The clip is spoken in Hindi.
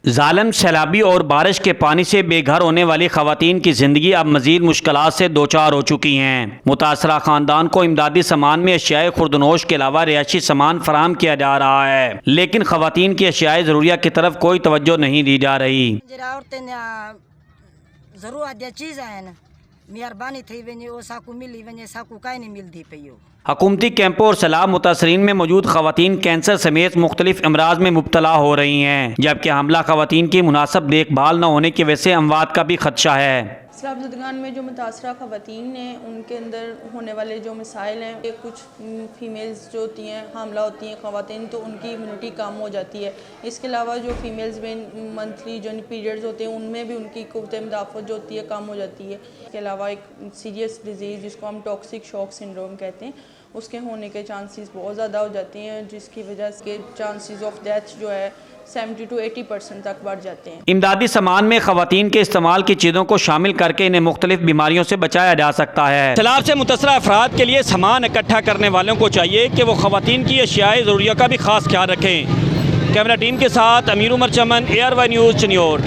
जालिम सैलाबी और बारिश के पानी से बेघर होने वाली खवातीन की जिंदगी अब मजीद मुश्किलात से दो चार हो चुकी हैं। मुतासरा खानदान को इमदादी सामान में अशियाए खुर्दनोश के अलावा रिहायशी सामान फराहम किया जा रहा है, लेकिन खवातीन की अशियाए ज़रूरिया की तरफ कोई तवज्जो नहीं दी जा रही। मेहरबानी थी वञे ओ साकू मिली वञे साकू काई नहीं मिलती पई। हुकूमती कैंपों और सैलाब मुतासरीन में मौजूद खवातीन कैंसर समेत मुख्तलिफ अमराज में मुब्तला हो रही हैं, जबकि हमला खवातीन की मुनासिब देखभाल न होने की वजह से अमवात का भी खदशा है। सैलाब में जो मुतासरा ख़वातीन हैं उनके अंदर होने वाले जो मसाइल हैं, ये कुछ फ़ीमेल्स जो होती हैं हामला होती हैं ख़वातीन, तो उनकी इम्यूनिटी कम हो जाती है। इसके अलावा जो फ़ीमेल्स में मंथली जो पीरियड्स होते हैं उनमें भी उनकी क़ुव्वत मुदाफ़त जो होती है कम हो जाती है। इसके अलावा एक सीरियस डिज़ीज़ जिसको हम टॉक्सिक शॉक सिंड्रोम कहते हैं, उसके होने के चांसेस बहुत ज़्यादा हो जाते हैं, जिसकी वजह से चांसेस ऑफ डेथ जो है 70 to 80% तक बढ़ जाते हैं। इमदादी सामान में खवातीन के इस्तेमाल की चीज़ों को शामिल करके इन्हें मुख्तलिफ बीमारियों से बचाया जा सकता है। सैलाब से मुतासरा अफराद के लिए सामान इकट्ठा करने वालों को चाहिए कि वो खवातीन की अशियाए ज़रूरिया का भी खास ख्याल रखें। कैमरा टीम के साथ अमीर उमर चमन, ARY न्यूज़, चिन्योट।